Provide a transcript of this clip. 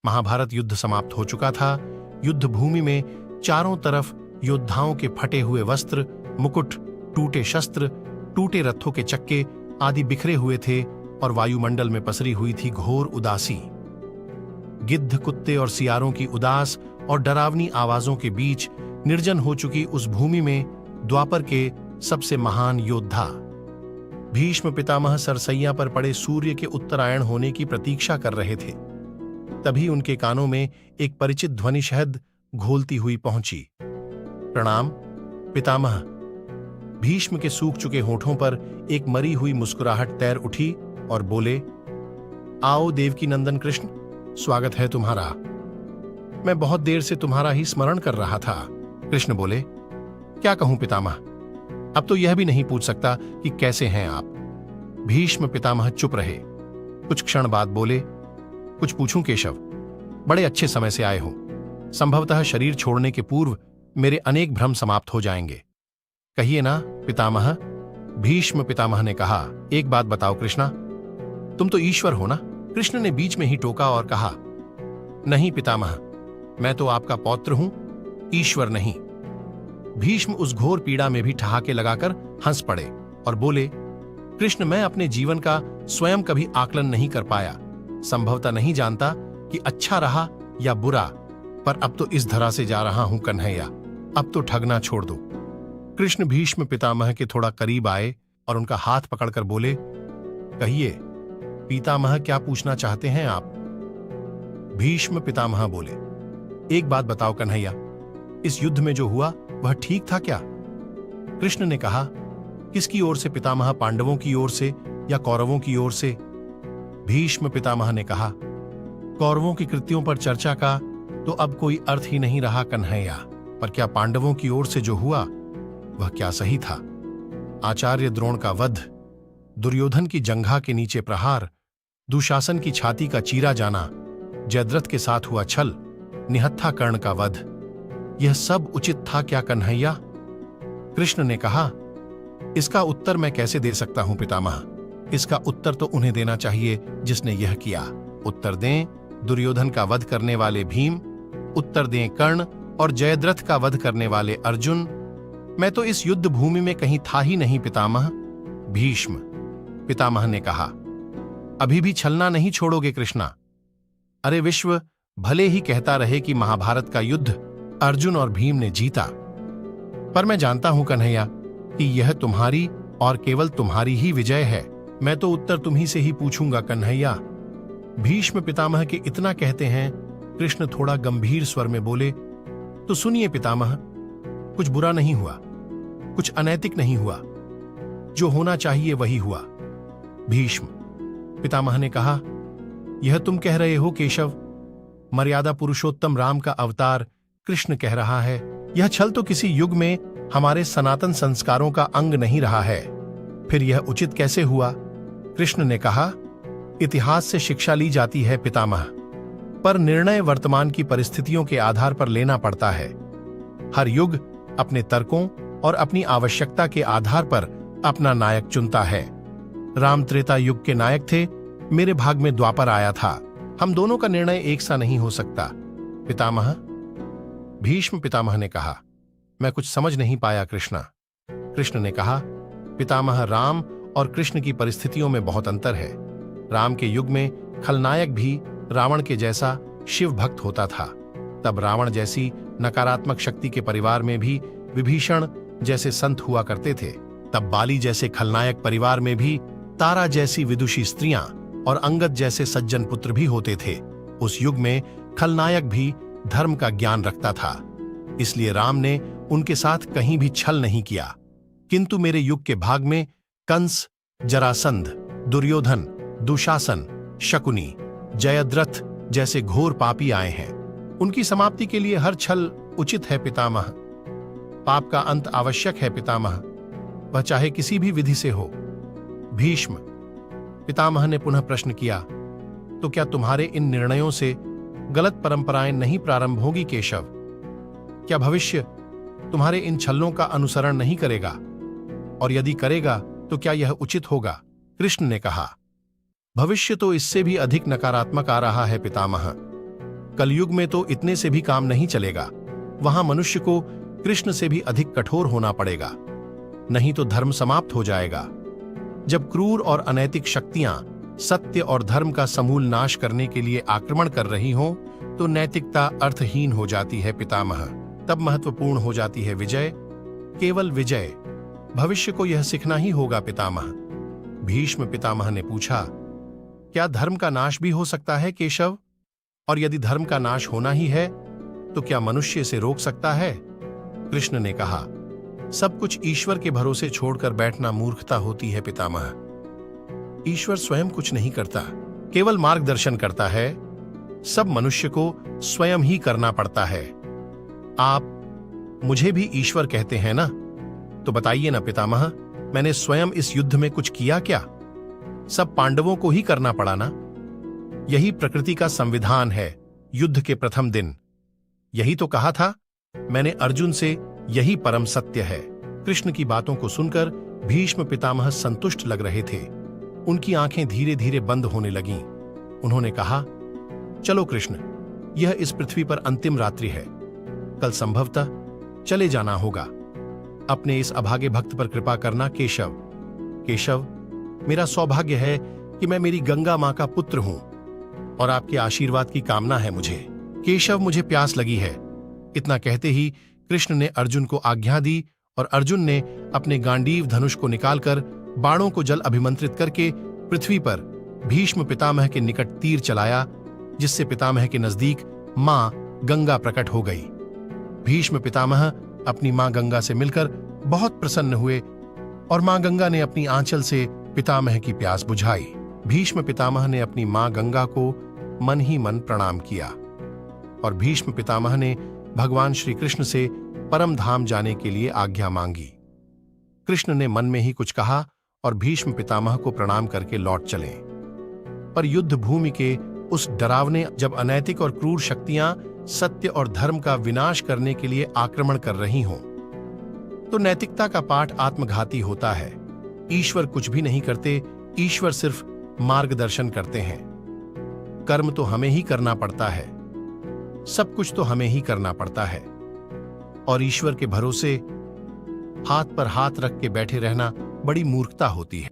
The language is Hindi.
महाभारत युद्ध समाप्त हो चुका था। युद्ध भूमि में चारों तरफ योद्धाओं के फटे हुए वस्त्र, मुकुट, टूटे शस्त्र, टूटे रथों के चक्के आदि बिखरे हुए थे और वायुमंडल में पसरी हुई थी घोर उदासी। गिद्ध, कुत्ते और सियारों की उदास और डरावनी आवाजों के बीच निर्जन हो चुकी उस भूमि में द्वापर के सबसे महान योद्धा भीष्म पितामह सरसैया पर पड़े सूर्य के उत्तरायण होने की प्रतीक्षा कर रहे थे। तभी उनके कानों में एक परिचित ध्वनि शहद घोलती हुई पहुंची। प्रणाम पितामह। भीष्म के सूख चुके होठों पर एक मरी हुई मुस्कुराहट तैर उठी और बोले, आओ देवकी नंदन कृष्ण, स्वागत है तुम्हारा। मैं बहुत देर से तुम्हारा ही स्मरण कर रहा था। कृष्ण बोले, क्या कहूं पितामह, अब तो यह भी नहीं पूछ सकता कि कैसे हैं आप। भीष्म पितामह चुप रहे। कुछ क्षण बाद बोले, कुछ पूछूं केशव? बड़े अच्छे समय से आए हो। संभवतः शरीर छोड़ने के पूर्व मेरे अनेक भ्रम समाप्त हो जाएंगे। कहिए ना पितामह। भीष्म पितामह ने कहा, एक बात बताओ कृष्णा, तुम तो ईश्वर हो ना? कृष्ण ने बीच में ही टोका और कहा, नहीं पितामह, मैं तो आपका पौत्र हूं, ईश्वर नहीं। भीष्म उस घोर पीड़ा में भी ठहाके लगाकर हंस पड़े और बोले, कृष्ण, मैं अपने जीवन का स्वयं कभी आकलन नहीं कर पाया। संभवतः नहीं जानता कि अच्छा रहा या बुरा, पर अब तो इस धरा से जा रहा हूं कन्हैया, अब तो ठगना छोड़ दो। कृष्ण भीष्म पितामह के थोड़ा करीब आए और उनका हाथ पकड़कर बोले, कहिए पितामह, क्या पूछना चाहते हैं आप? भीष्म पितामह बोले, एक बात बताओ कन्हैया, इस युद्ध में जो हुआ वह ठीक था क्या? कृष्ण ने कहा, किसकी ओर से पितामह, पांडवों की ओर से या कौरवों की ओर से? भीष्म पितामह ने कहा, कौरवों की कृत्यों पर चर्चा का तो अब कोई अर्थ ही नहीं रहा कन्हैया, पर क्या पांडवों की ओर से जो हुआ वह क्या सही था? आचार्य द्रोण का वध, दुर्योधन की जंघा के नीचे प्रहार, दुशासन की छाती का चीरा जाना, जयद्रथ के साथ हुआ छल, निहत्था कर्ण का वध, यह सब उचित था क्या कन्हैया? कृष्ण ने कहा, इसका उत्तर मैं कैसे दे सकता हूं पितामह? इसका उत्तर तो उन्हें देना चाहिए जिसने यह किया। उत्तर दें दुर्योधन का वध करने वाले भीम, उत्तर दें कर्ण और जयद्रथ का वध करने वाले अर्जुन। मैं तो इस युद्ध भूमि में कहीं था ही नहीं पितामह। भीष्म पितामह ने कहा, अभी भी छलना नहीं छोड़ोगे कृष्णा? अरे विश्व भले ही कहता रहे कि महाभारत का युद्ध अर्जुन और भीम ने जीता, पर मैं जानता हूं कन्हैया कि यह तुम्हारी और केवल तुम्हारी ही विजय है। मैं तो उत्तर तुम्ही से ही पूछूंगा कन्हैया। भीष्म पितामह के इतना कहते हैं कृष्ण थोड़ा गंभीर स्वर में बोले, तो सुनिए पितामह, कुछ बुरा नहीं हुआ, कुछ अनैतिक नहीं हुआ, जो होना चाहिए वही हुआ। भीष्म पितामह ने कहा, यह तुम कह रहे हो केशव? मर्यादा पुरुषोत्तम राम का अवतार कृष्ण कह रहा है, यह छल तो किसी युग में हमारे सनातन संस्कारों का अंग नहीं रहा है, फिर यह उचित कैसे हुआ? कृष्ण ने कहा, इतिहास से शिक्षा ली जाती है पितामह, पर निर्णय वर्तमान की परिस्थितियों के आधार पर लेना पड़ता है। हर युग अपने तर्कों और अपनी आवश्यकता के आधार पर अपना नायक चुनता है। राम त्रेता युग के नायक थे, मेरे भाग में द्वापर आया था। हम दोनों का निर्णय एक सा नहीं हो सकता पितामह। भीष्म पितामह ने कहा, मैं कुछ समझ नहीं पाया कृष्णा। कृष्ण ने कहा, पितामह, राम और कृष्ण की परिस्थितियों में बहुत अंतर है। राम के युग में खलनायक भी रावण के जैसा शिव भक्त होता था। तब रावण जैसी नकारात्मक शक्ति के परिवार में भी विभीषण जैसे संत हुआ करते थे। तब बाली जैसे खलनायक परिवार में भी तारा जैसी विदुषी स्त्रियां और अंगद जैसे सज्जन पुत्र भी होते थे। उस युग में खलनायक भी धर्म का ज्ञान रखता था, इसलिए राम ने उनके साथ कहीं भी छल नहीं किया। किंतु मेरे युग के भाग में कंस, जरासंध, दुर्योधन, दुशासन, शकुनी, जयद्रथ जैसे घोर पापी आए हैं। उनकी समाप्ति के लिए हर छल उचित है पितामह। पाप का अंत आवश्यक है पितामह, वह चाहे किसी भी विधि से हो। भीष्म पितामह ने पुनः प्रश्न किया, तो क्या तुम्हारे इन निर्णयों से गलत परंपराएं नहीं प्रारंभ होगी केशव? क्या भविष्य तुम्हारे इन छल्लों का अनुसरण नहीं करेगा? और यदि करेगा तो क्या यह उचित होगा? कृष्ण ने कहा, भविष्य तो इससे भी अधिक नकारात्मक आ रहा है पितामह। कलयुग में तो इतने से भी काम नहीं चलेगा। वहां मनुष्य को कृष्ण से भी अधिक कठोर होना पड़ेगा, नहीं तो धर्म समाप्त हो जाएगा। जब क्रूर और अनैतिक शक्तियां सत्य और धर्म का समूल नाश करने के लिए आक्रमण कर रही हों, तो नैतिकता अर्थहीन हो जाती है पितामह। तब महत्वपूर्ण हो जाती है विजय, केवल विजय। भविष्य को यह सीखना ही होगा पितामह। भीष्म पितामह ने पूछा, क्या धर्म का नाश भी हो सकता है केशव? और यदि धर्म का नाश होना ही है तो क्या मनुष्य इसे रोक सकता है? कृष्ण ने कहा, सब कुछ ईश्वर के भरोसे छोड़कर बैठना मूर्खता होती है पितामह। ईश्वर स्वयं कुछ नहीं करता, केवल मार्गदर्शन करता है। सब मनुष्य को स्वयं ही करना पड़ता है। आप मुझे भी ईश्वर कहते हैं ना, तो बताइए ना पितामह, मैंने स्वयं इस युद्ध में कुछ किया क्या? सब पांडवों को ही करना पड़ा ना। यही प्रकृति का संविधान है। युद्ध के प्रथम दिन यही तो कहा था मैंने अर्जुन से, यही परम सत्य है। कृष्ण की बातों को सुनकर भीष्म पितामह संतुष्ट लग रहे थे। उनकी आंखें धीरे धीरे बंद होने लगीं। उन्होंने कहा, चलो कृष्ण, यह इस पृथ्वी पर अंतिम रात्रि है। कल संभवतः चले जाना होगा। अपने इस अभागे भक्त पर कृपा करना केशव। केशव, मेरा सौभाग्य है कि मैं मेरी गंगा मां का पुत्र हूं और आपके आशीर्वाद की कामना है मुझे। केशव, मुझे प्यास लगी है। इतना कहते ही कृष्ण ने अर्जुन को आज्ञा दी और अर्जुन ने अपने गांडीव धनुष को निकालकर बाणों को जल अभिमंत्रित करके पृथ्वी पर भीष्म पितामह के निकट तीर चलाया, जिससे पितामह के नजदीक मां गंगा प्रकट हो गई। भीष्म पितामह अपनी मां गंगा से मिलकर बहुत प्रसन्न हुए और मां गंगा ने अपनी आंचल से पितामह की प्यास बुझाई। भीष्म पितामह ने अपनी मां गंगा को मन ही मन प्रणाम किया और भीष्म पितामह ने भगवान श्री कृष्ण से परम धाम जाने के लिए आज्ञा मांगी। कृष्ण ने मन में ही कुछ कहा और भीष्म पितामह को प्रणाम करके लौट चले। पर युद्ध भूमि के उस डरावने, जब अनैतिक और क्रूर शक्तियां सत्य और धर्म का विनाश करने के लिए आक्रमण कर रही हों, तो नैतिकता का पाठ आत्मघाती होता है। ईश्वर कुछ भी नहीं करते, ईश्वर सिर्फ मार्गदर्शन करते हैं। कर्म तो हमें ही करना पड़ता है, सब कुछ तो हमें ही करना पड़ता है, और ईश्वर के भरोसे हाथ पर हाथ रख के बैठे रहना बड़ी मूर्खता होती है।